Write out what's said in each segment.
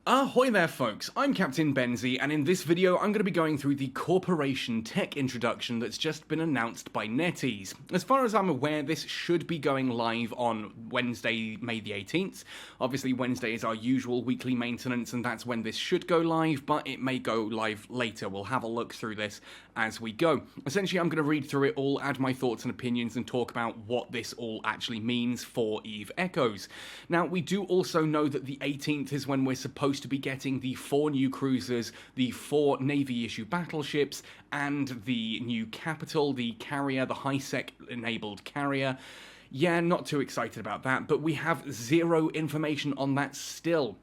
Ahoy there folks, I'm Captain Benzie, and in this video I'm going to be going through the corporation tech introduction that's just been announced by NetEase. As far as I'm aware, this should be going live on Wednesday, May the 18th. Obviously Wednesday is our usual weekly maintenance and that's when this should go live, but it may go live later. We'll have a look through this as we go. Essentially I'm going to read through it all, add my thoughts and opinions and talk about what this all actually means for EVE Echoes. Now we do also know that the 18th is when we're supposed to be getting the 4 new cruisers, the 4 Navy issue battleships, and the new capital, the carrier, the high-sec enabled carrier. Yeah, not too excited about that, but we have zero information on that still.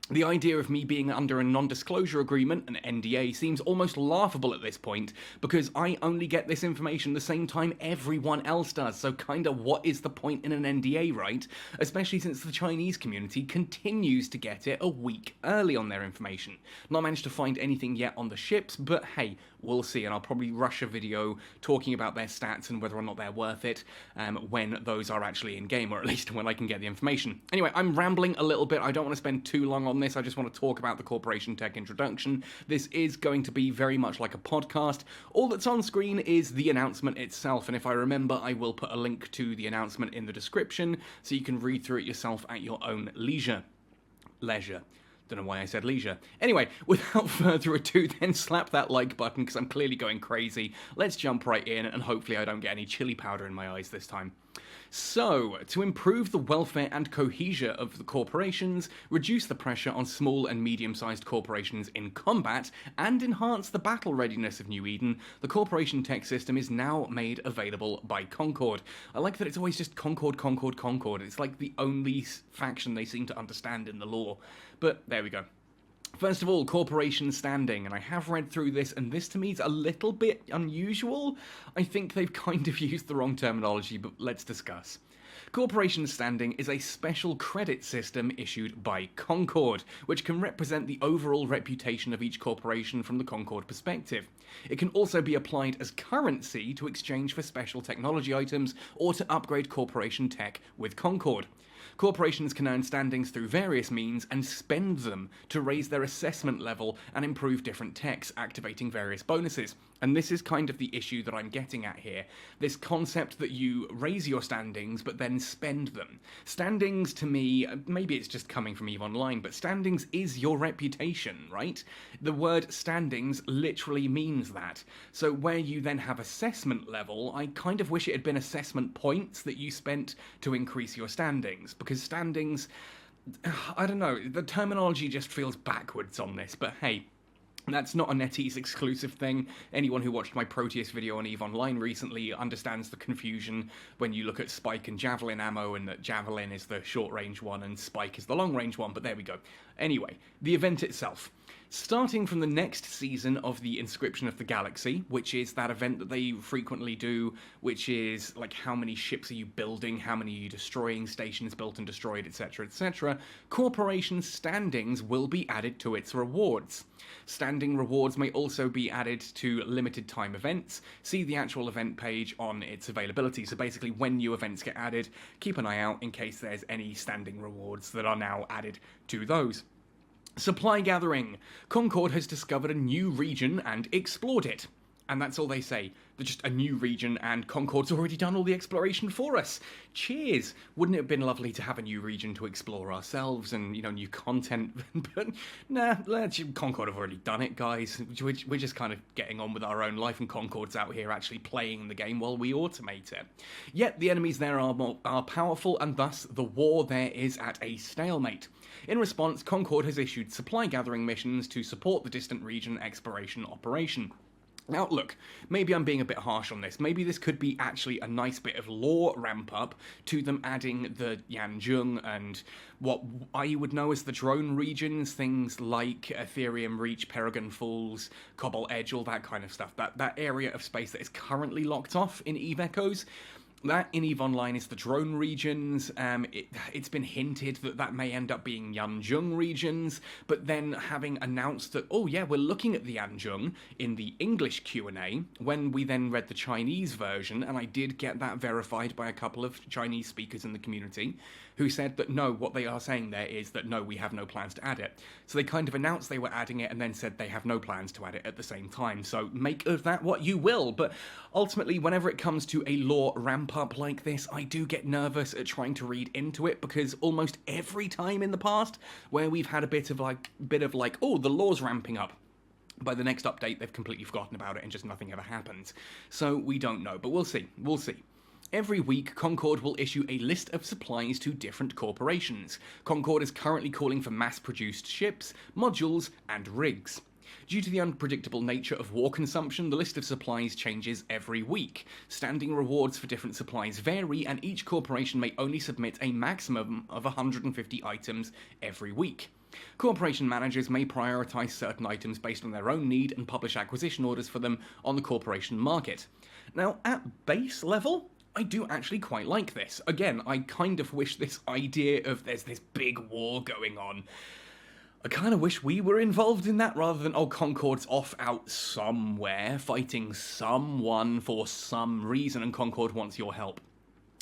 The idea of me being under a non-disclosure agreement, an NDA, seems almost laughable at this point, because I only get this information the same time everyone else does, so kinda what is the point in an NDA, right? Especially since the Chinese community continues to get it a week early on their information. Not managed to find anything yet on the ships, but hey, we'll see, and I'll probably rush a video talking about their stats and whether or not they're worth it when those are actually in-game, or at least when I can get the information. Anyway, I'm rambling a little bit, I don't want to spend too long on this, I just want to talk about the corporation tech introduction. This is going to be very much like a podcast. All that's on screen is the announcement itself, and if I remember, I will put a link to the announcement in the description so you can read through it yourself at your own leisure. Don't know why I said leisure. Anyway, without further ado, then slap that like button because I'm clearly going crazy. Let's jump right in and hopefully I don't get any chili powder in my eyes this time. So, to improve the welfare and cohesion of the corporations, reduce the pressure on small and medium-sized corporations in combat, and enhance the battle readiness of New Eden, the corporation tech system is now made available by Concord. I like that it's always just Concord, Concord, Concord. It's like the only faction they seem to understand in the lore. But there we go. First of all, corporation standing, and I have read through this, and this to me is a little bit unusual. I think they've kind of used the wrong terminology, but let's discuss. Corporation standing is a special credit system issued by Concord, which can represent the overall reputation of each corporation from the Concord perspective. It can also be applied as currency to exchange for special technology items or to upgrade corporation tech with Concord. Corporations can earn standings through various means and spend them to raise their assessment level and improve different techs, activating various bonuses. And this is kind of the issue that I'm getting at here. This concept that you raise your standings but then spend them. Standings to me, maybe it's just coming from EVE Online, but standings is your reputation, right? The word standings literally means that. So where you then have assessment level, I kind of wish it had been assessment points that you spent to increase your standings. Because standings, I don't know, the terminology just feels backwards on this, but hey, that's not a NetEase exclusive thing. Anyone who watched my Proteus video on EVE Online recently understands the confusion when you look at Spike and Javelin ammo, and that Javelin is the short-range one and Spike is the long-range one, but there we go. Anyway, the event itself. Starting from the next season of the Inscription of the Galaxy, which is that event that they frequently do, which is like how many ships are you building, how many are you destroying, stations built and destroyed, etc, etc, corporation standings will be added to its rewards. Standing rewards may also be added to limited time events. See the actual event page on its availability, so basically when new events get added, keep an eye out in case there's any standing rewards that are now added to those. Supply gathering. Concord has discovered a new region and explored it. And that's all they say. They're just a new region and Concord's already done all the exploration for us. Cheers! Wouldn't it have been lovely to have a new region to explore ourselves and, you know, new content? But nah, Concord have already done it, guys. We're just kind of getting on with our own life and Concord's out here actually playing the game while we automate it. Yet the enemies there are powerful and thus the war there is at a stalemate. In response, Concord has issued supply gathering missions to support the distant region exploration operation. Now look, maybe I'm being a bit harsh on this, maybe this could be actually a nice bit of lore ramp up to them adding the Yanzhong and what I would know as the drone regions, things like Ethereum Reach, Peregrine Falls, Cobalt Edge, all that kind of stuff, that area of space that is currently locked off in EVE Echoes. That in EVE Online is the drone regions. It's been hinted that that may end up being Yanzhong regions, but then having announced that, oh yeah, we're looking at the Yanzhong in the English Q&A, when we then read the Chinese version, and I did get that verified by a couple of Chinese speakers in the community, who said that no, what they are saying there is that no, we have no plans to add it. So they kind of announced they were adding it and then said they have no plans to add it at the same time. So make of that what you will. But ultimately, whenever it comes to a law ramp up like this, I do get nervous at trying to read into it, because almost every time in the past where we've had a bit of like, oh, the law's ramping up, by the next update, they've completely forgotten about it and just nothing ever happens. So we don't know, but we'll see. We'll see. Every week, Concord will issue a list of supplies to different corporations. Concord is currently calling for mass-produced ships, modules, and rigs. Due to the unpredictable nature of war consumption, the list of supplies changes every week. Standing rewards for different supplies vary, and each corporation may only submit a maximum of 150 items every week. Corporation managers may prioritise certain items based on their own need and publish acquisition orders for them on the corporation market. Now, at base level, I do actually quite like this. Again, I kind of wish this idea of there's this big war going on, I kind of wish we were involved in that rather than, oh, Concord's off out somewhere fighting someone for some reason and Concord wants your help.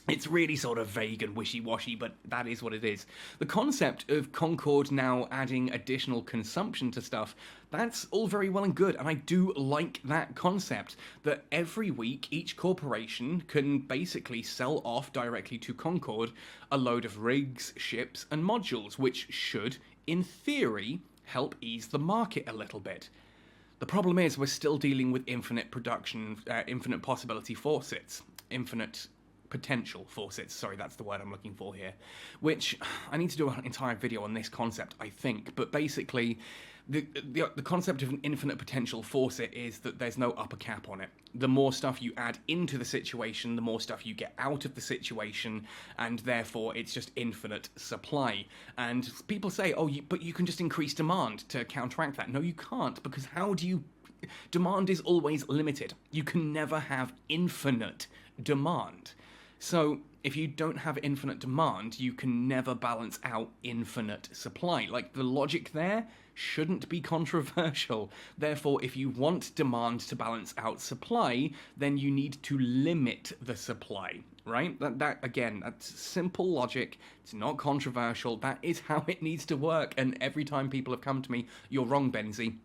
It's really sort of vague and wishy-washy, but that is what it is. The concept of Concord now adding additional consumption to stuff, that's all very well and good, and I do like that concept, that every week each corporation can basically sell off directly to Concord a load of rigs, ships, and modules, which should, in theory, help ease the market a little bit. The problem is we're still dealing with infinite possibility faucets. Infinite potential faucets, sorry, that's the word I'm looking for here, which I need to do an entire video on this concept, I think, but basically the concept of an infinite potential faucet is that there's no upper cap on it. The more stuff you add into the situation, the more stuff you get out of the situation, and therefore it's just infinite supply. And people say, oh, but you can just increase demand to counteract that. No, you can't, because how do you... Demand is always limited. You can never have infinite demand. So, if you don't have infinite demand, you can never balance out infinite supply. Like, the logic there shouldn't be controversial. Therefore, if you want demand to balance out supply, then you need to limit the supply, right? That again, that's simple logic. It's not controversial. That is how it needs to work. And every time people have come to me, you're wrong, Benzie,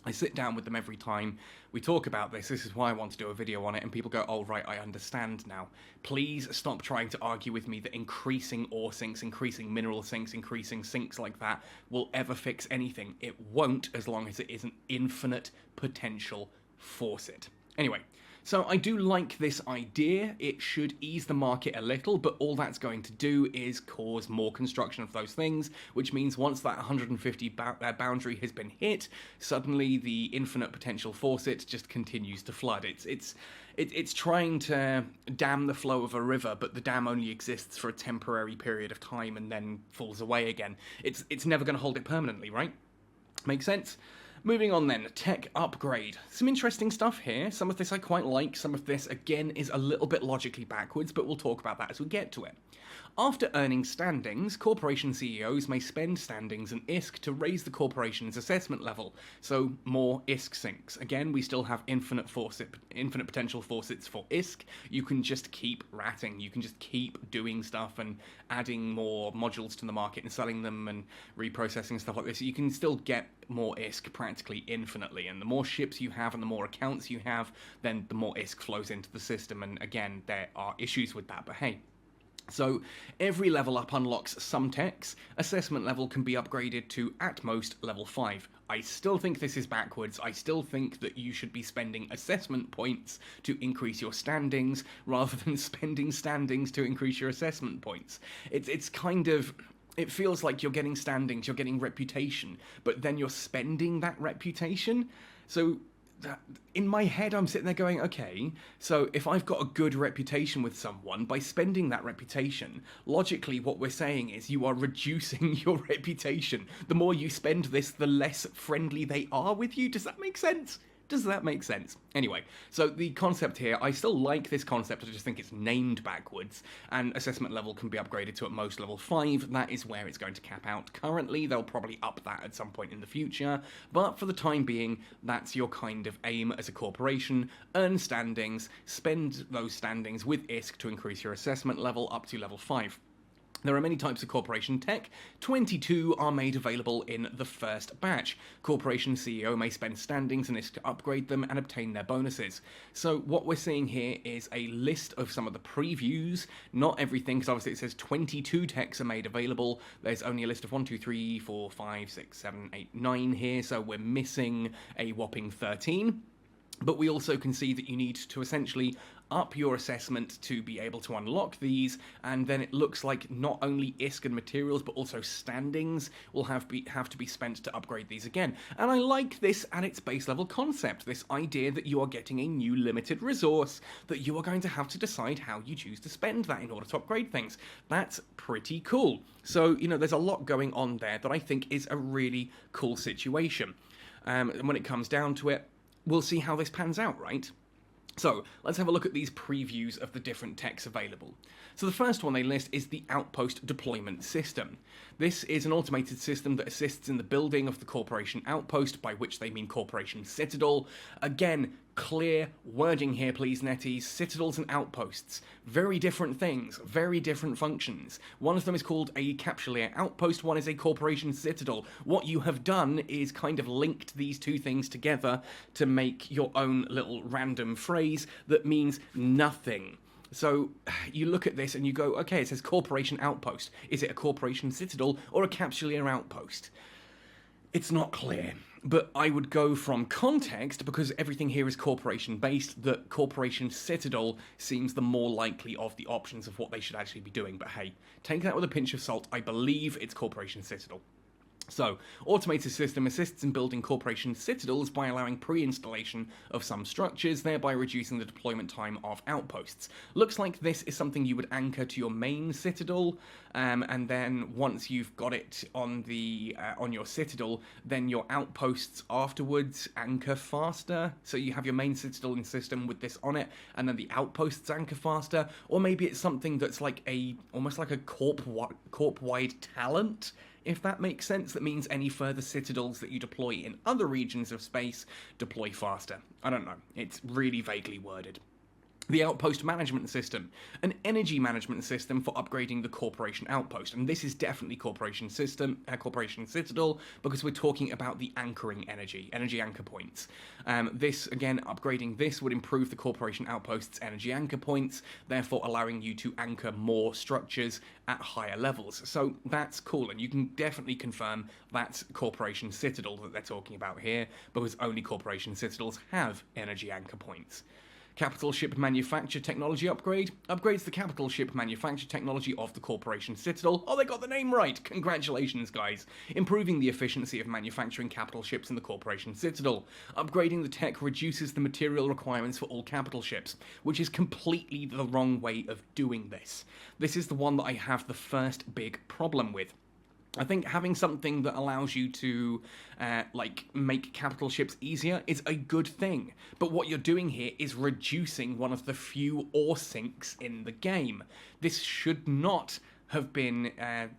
I sit down with them every time, we talk about this is why I want to do a video on it, and people go, oh right, I understand now. Please stop trying to argue with me that increasing ore sinks, increasing mineral sinks, increasing sinks like that will ever fix anything. It won't, as long as it is an infinite potential faucet. Anyway, so I do like this idea. It should ease the market a little, but all that's going to do is cause more construction of those things, which means once that 150 boundary has been hit, suddenly the infinite potential faucet just continues to flood. It's trying to dam the flow of a river, but the dam only exists for a temporary period of time and then falls away again. It's never going to hold it permanently, right? Make sense? Moving on then, tech upgrade. Some interesting stuff here. Some of this I quite like. Some of this, again, is a little bit logically backwards, but we'll talk about that as we get to it. After earning standings, corporation CEOs may spend standings and ISK to raise the corporation's assessment level, so more ISK sinks. Again, we still have infinite potential faucets for ISK. You can just keep ratting. You can just keep doing stuff and adding more modules to the market and selling them and reprocessing stuff like this. You can still get more ISK practically infinitely, and the more ships you have and the more accounts you have, then the more ISK flows into the system, and again, there are issues with that, but hey. So, every level up unlocks some techs. Assessment level can be upgraded to, at most, level 5. I still think this is backwards. I still think that you should be spending assessment points to increase your standings, rather than spending standings to increase your assessment points. It's kind of... It feels like you're getting standings, you're getting reputation, but then you're spending that reputation. So... in my head, I'm sitting there going, okay, so if I've got a good reputation with someone, by spending that reputation, logically what we're saying is you are reducing your reputation. The more you spend this, the less friendly they are with you. Does that make sense? Does that make sense? Anyway, so the concept here, I still like this concept, I just think it's named backwards, and assessment level can be upgraded to at most level 5. That is where it's going to cap out currently. They'll probably up that at some point in the future, but for the time being, that's your kind of aim as a corporation. Earn standings, spend those standings with ISK to increase your assessment level up to level 5. There are many types of corporation tech. 22 are made available in the first batch. Corporation CEO may spend standings in this to upgrade them and obtain their bonuses. So what we're seeing here is a list of some of the previews, not everything, because obviously it says 22 techs are made available. There's only a list of 1, 2, 3, 4, 5, 6, 7, 8, 9 here, so we're missing a whopping 13. But we also can see that you need to essentially up your assessment to be able to unlock these, and then it looks like not only ISK and materials, but also standings will have to be spent to upgrade these again. And I like this at its base level concept, this idea that you are getting a new limited resource, that you are going to have to decide how you choose to spend that in order to upgrade things. That's pretty cool. So, there's a lot going on there that I think is a really cool situation. And when it comes down to it, we'll see how this pans out, right? So, let's have a look at these previews of the different techs available. So the first one they list is the Outpost Deployment System. This is an automated system that assists in the building of the Corporation Outpost, by which they mean Corporation Citadel. Again, clear wording here, please, Netties. Citadels and outposts. Very different things, very different functions. One of them is called a Capsuleer Outpost, one is a Corporation Citadel. What you have done is kind of linked these two things together to make your own little random phrase that means nothing. So you look at this and you go, okay, it says Corporation Outpost. Is it a Corporation Citadel or a Capsuleer Outpost? It's not clear, but I would go from context, because everything here is corporation-based, that Corporation Citadel seems the more likely of the options of what they should actually be doing. But hey, take that with a pinch of salt. I believe it's Corporation Citadel. So, automated system assists in building corporation citadels by allowing pre-installation of some structures, thereby reducing the deployment time of outposts. Looks like this is something you would anchor to your main citadel, and then once you've got it on your citadel, then your outposts afterwards anchor faster. So you have your main citadel in system with this on it, and then the outposts anchor faster. Or maybe it's something that's like almost like a corp-wide talent, if that makes sense. That means any further citadels that you deploy in other regions of space deploy faster. I don't know. It's really vaguely worded. The Outpost Management System, an energy management system for upgrading the Corporation Outpost. And this is definitely Corporation Citadel, because we're talking about the anchoring energy anchor points. Upgrading this would improve the Corporation Outpost's energy anchor points, therefore allowing you to anchor more structures at higher levels. So that's cool, and you can definitely confirm that's Corporation Citadel that they're talking about here, because only Corporation Citadels have energy anchor points. Capital Ship Manufacture Technology Upgrade upgrades the capital ship manufacture technology of the Corporation Citadel. Oh, they got the name right! Congratulations, guys! Improving the efficiency of manufacturing capital ships in the Corporation Citadel. Upgrading the tech reduces the material requirements for all capital ships, which is completely the wrong way of doing this. This is the one that I have the first big problem with. I think having something that allows you to, make capital ships easier is a good thing. But what you're doing here is reducing one of the few ore sinks in the game. This should not have been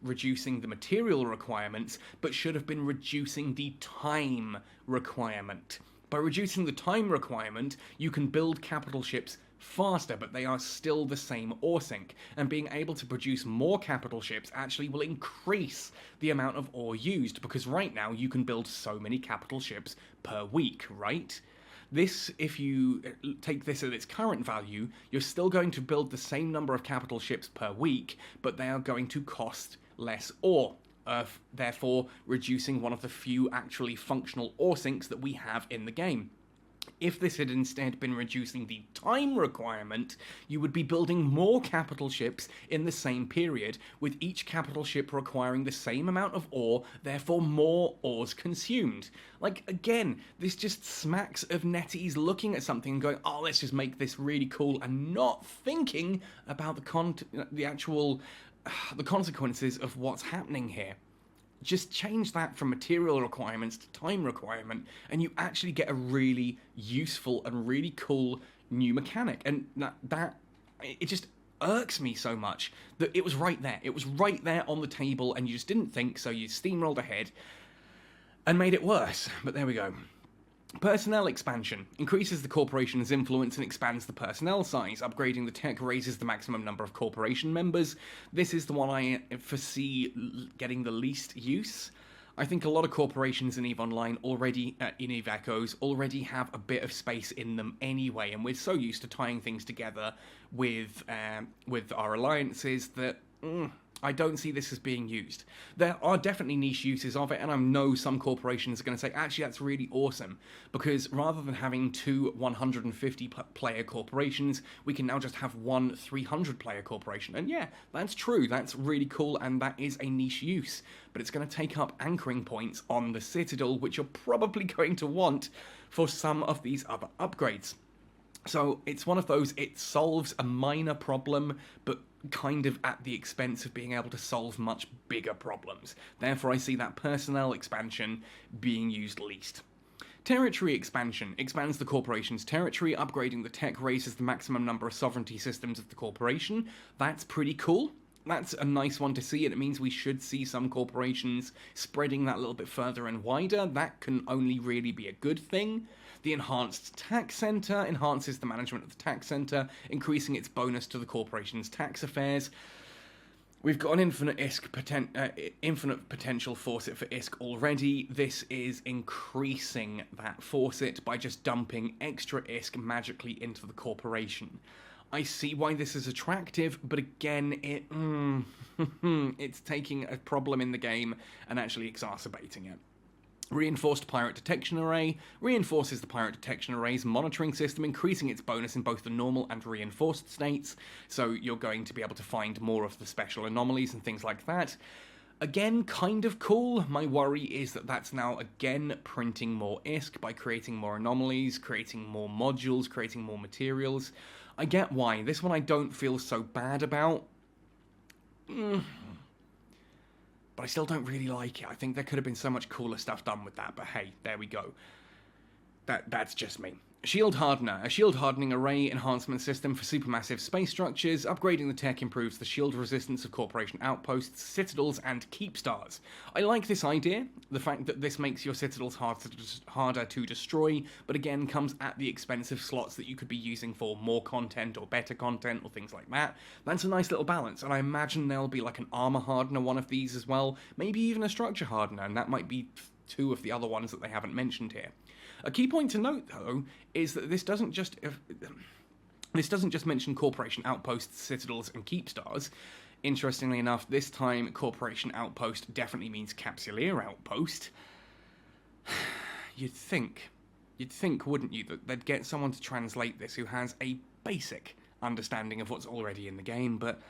reducing the material requirements, but should have been reducing the time requirement. By reducing the time requirement, you can build capital ships faster, but they are still the same ore sink, and being able to produce more capital ships actually will increase the amount of ore used, because right now you can build so many capital ships per week, right? This, if you take this at its current value, you're still going to build the same number of capital ships per week, but they are going to cost less ore, therefore reducing one of the few actually functional ore sinks that we have in the game. If this had instead been reducing the time requirement, you would be building more capital ships in the same period, with each capital ship requiring the same amount of ore, therefore more ores consumed. Again, this just smacks of Netties looking at something and going, oh, let's just make this really cool, and not thinking about the consequences of what's happening here. Just change that from material requirements to time requirement, and you actually get a really useful and really cool new mechanic. And it just irks me so much that it was right there. It was right there on the table, and you just didn't think, so you steamrolled ahead and made it worse. But there we go. Personnel expansion increases the corporation's influence and expands the personnel size. Upgrading the tech raises the maximum number of corporation members. This is the one I foresee getting the least use. I think a lot of corporations in EVE Online already, in EVE Echoes, already have a bit of space in them anyway, and we're so used to tying things together with our alliances that I don't see this as being used. There are definitely niche uses of it, and I know some corporations are going to say, actually, that's really awesome, because rather than having two 150-player corporations, we can now just have one 300-player corporation. And yeah, that's true, that's really cool, and that is a niche use, but it's going to take up anchoring points on the Citadel, which you're probably going to want for some of these other upgrades. So it's one of those, it solves a minor problem, but kind of at the expense of being able to solve much bigger problems. Therefore, I see that personnel expansion being used least. Territory expansion expands the corporation's territory. Upgrading the tech raises the maximum number of sovereignty systems of the corporation. That's pretty cool. That's a nice one to see, and it means we should see some corporations spreading that a little bit further and wider. That can only really be a good thing. The enhanced tax center enhances the management of the tax center, increasing its bonus to the corporation's tax affairs. We've got an infinite potential faucet for ISK already. This is increasing that faucet by just dumping extra ISK magically into the corporation. I see why this is attractive, but again, it's taking a problem in the game and actually exacerbating it. Reinforced Pirate Detection Array reinforces the Pirate Detection Array's monitoring system, increasing its bonus in both the normal and reinforced states, so you're going to be able to find more of the special anomalies and things like that. Again, kind of cool. My worry is that that's now, again, printing more ISK by creating more anomalies, creating more modules, creating more materials. I get why. This one I don't feel so bad about. But I still don't really like it. I think there could have been so much cooler stuff done with that, but hey, there we go. That's just me. Shield Hardener, a shield hardening array enhancement system for supermassive space structures. Upgrading the tech improves the shield resistance of corporation outposts, citadels, and keep stars. I like this idea, the fact that this makes your citadels harder to destroy, but again comes at the expense of slots that you could be using for more content or better content or things like that. That's a nice little balance, and I imagine there'll be like an armor hardener, one of these as well, maybe even a structure hardener, and that might be two of the other ones that they haven't mentioned here. A key point to note, though, is that this doesn't just mention corporation outposts, citadels, and keep stars. Interestingly enough, this time corporation outpost definitely means capsuleer outpost. You'd think, wouldn't you, that they'd get someone to translate this who has a basic understanding of what's already in the game, but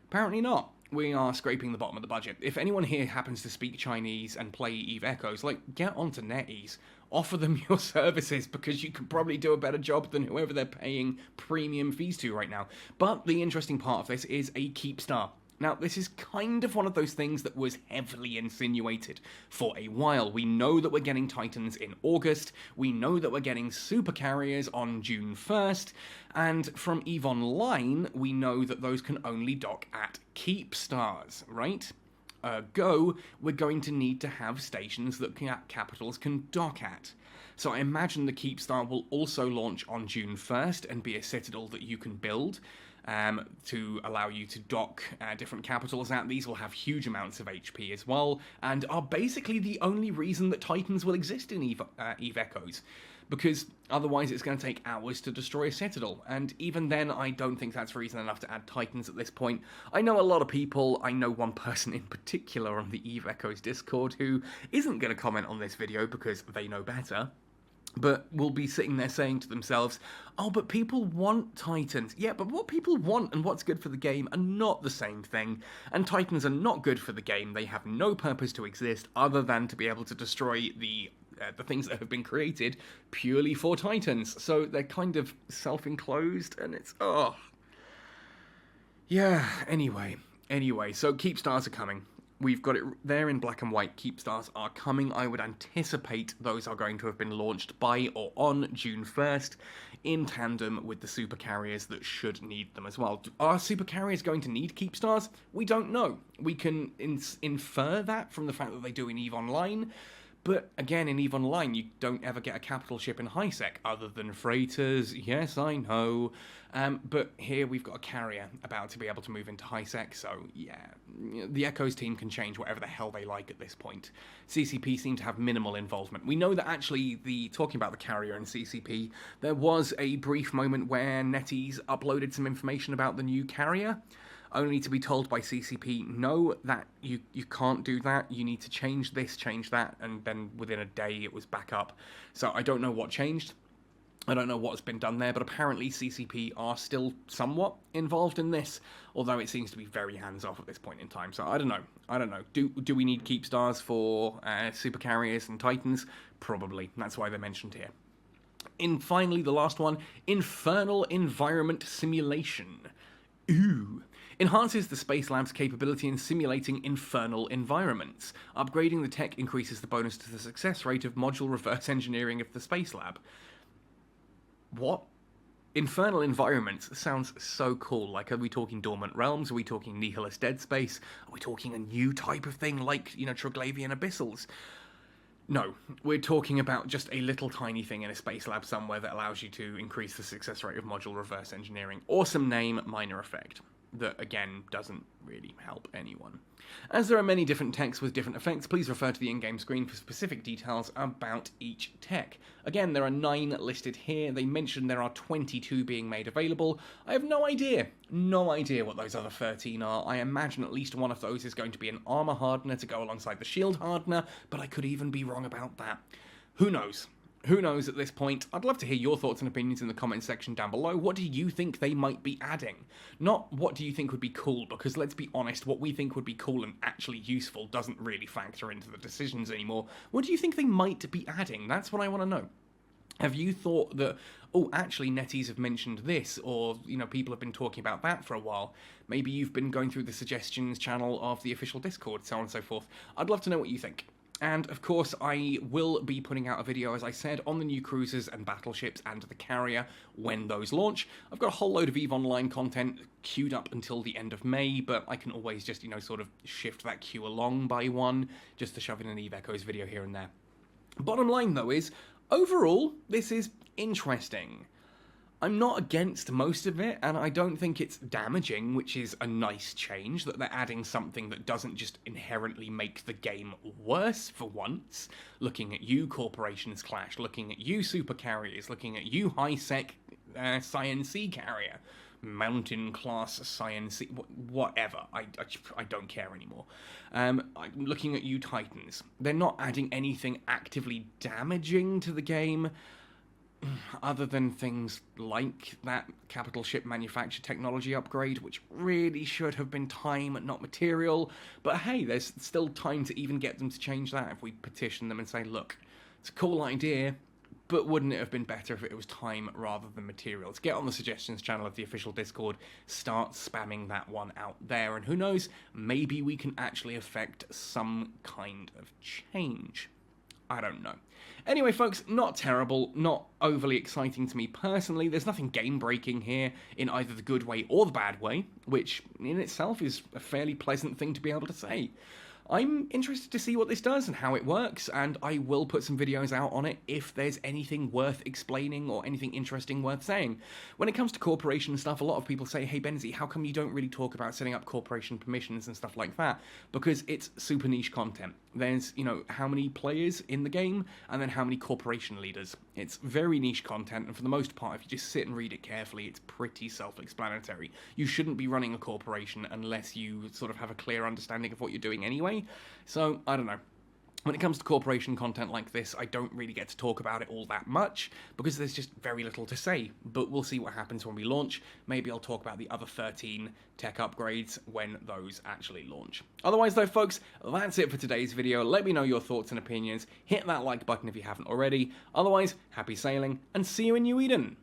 apparently not. We are scraping the bottom of the budget. If anyone here happens to speak Chinese and play EVE Echoes, get onto NetEase. Offer them your services, because you can probably do a better job than whoever they're paying premium fees to right now. But the interesting part of this is a keep star. Now, this is kind of one of those things that was heavily insinuated for a while. We know that we're getting Titans in August, we know that we're getting super carriers on June 1st, and from EVE Online, we know that those can only dock at keep stars, right? Ergo, we're going to need to have stations that capitals can dock at. So I imagine the Keep Star will also launch on June 1st and be a citadel that you can build to allow you to dock different capitals at. These will have huge amounts of HP as well, and are basically the only reason that Titans will exist in EVE Echoes, because otherwise it's going to take hours to destroy a citadel, and even then I don't think that's reason enough to add Titans at this point. I know a lot of people, I know one person in particular on the EVE Echoes Discord who isn't going to comment on this video because they know better, but will be sitting there saying to themselves, oh, but people want Titans. Yeah, but what people want and what's good for the game are not the same thing, and Titans are not good for the game. They have no purpose to exist other than to be able to destroy the things that have been created purely for Titans. So they're kind of self-enclosed, and it's, oh. Yeah, anyway, so Keep Stars are coming. We've got it there in black and white. Keep Stars are coming. I would anticipate those are going to have been launched by or on June 1st in tandem with the super carriers that should need them as well. Are super carriers going to need Keep Stars? We don't know. We can infer that from the fact that they do in EVE Online, But again, in EVE Online, you don't ever get a capital ship in high sec, other than freighters. Yes, I know. But here we've got a carrier about to be able to move into high sec, so yeah, the Echoes team can change whatever the hell they like at this point. CCP seem to have minimal involvement. We know that actually, talking about the carrier and CCP, there was a brief moment where NetEase uploaded some information about the new carrier, only to be told by CCP, no, that you can't do that, you need to change this, change that, and then within a day it was back up. So I don't know what changed, I don't know what's been done there, but apparently CCP are still somewhat involved in this, although it seems to be very hands-off at this point in time, so I don't know. Do we need keep stars for super carriers and titans? Probably, that's why they're mentioned here. Finally, the last one, Infernal Environment Simulation. Ooh. Enhances the Space Lab's capability in simulating infernal environments. Upgrading the tech increases the bonus to the success rate of module reverse engineering of the Space Lab. What? Infernal environments sounds so cool. Like, are we talking Dormant Realms? Are we talking Nihilist Dead Space? Are we talking a new type of thing like, Troglavian Abyssals? No, we're talking about just a little tiny thing in a space lab somewhere that allows you to increase the success rate of module reverse engineering. Awesome name, minor effect. That, again, doesn't really help anyone. As there are many different techs with different effects, please refer to the in-game screen for specific details about each tech. Again, there are 9 listed here. They mentioned there are 22 being made available. I have no idea what those other 13 are. I imagine at least one of those is going to be an armor hardener to go alongside the shield hardener, but I could even be wrong about that. Who knows? Who knows at this point? I'd love to hear your thoughts and opinions in the comment section down below. What do you think they might be adding? Not what do you think would be cool, because let's be honest, what we think would be cool and actually useful doesn't really factor into the decisions anymore. What do you think they might be adding? That's what I want to know. Have you thought that, oh, actually NetEase have mentioned this, or, people have been talking about that for a while? Maybe you've been going through the suggestions channel of the official Discord, so on and so forth. I'd love to know what you think. And, of course, I will be putting out a video, as I said, on the new cruisers and battleships and the carrier when those launch. I've got a whole load of EVE Online content queued up until the end of May, but I can always just, sort of shift that queue along by one, just to shove in an EVE Echoes video here and there. Bottom line, though, is, overall, this is interesting. I'm not against most of it, and I don't think it's damaging, which is a nice change, that they're adding something that doesn't just inherently make the game worse for once. Looking at you, Corporations Clash, looking at you, Super Carriers, looking at you, High-Sec Science Sea Carrier, Mountain Class Science Sea, whatever, I don't care anymore. I'm looking at you, Titans. They're not adding anything actively damaging to the game, other than things like that capital ship manufacture technology upgrade, which really should have been time, not material. But hey, there's still time to even get them to change that if we petition them and say, look, it's a cool idea, but wouldn't it have been better if it was time rather than materials? Get on the suggestions channel of the official Discord, start spamming that one out there, and who knows, maybe we can actually affect some kind of change. I don't know. Anyway, folks, not terrible, not overly exciting to me personally. There's nothing game-breaking here in either the good way or the bad way, which in itself is a fairly pleasant thing to be able to say. I'm interested to see what this does and how it works, and I will put some videos out on it if there's anything worth explaining or anything interesting worth saying. When it comes to corporation stuff, a lot of people say, hey Benzie, how come you don't really talk about setting up corporation permissions and stuff like that? Because it's super niche content. There's, how many players in the game, and then how many corporation leaders. It's very niche content, and for the most part, if you just sit and read it carefully, it's pretty self-explanatory. You shouldn't be running a corporation unless you sort of have a clear understanding of what you're doing anyway. So, I don't know. When it comes to corporation content like this, I don't really get to talk about it all that much, because there's just very little to say, but we'll see what happens when we launch. Maybe I'll talk about the other 13 tech upgrades when those actually launch. Otherwise though, folks, that's it for today's video. Let me know your thoughts and opinions. Hit that like button if you haven't already. Otherwise, happy sailing, and see you in New Eden!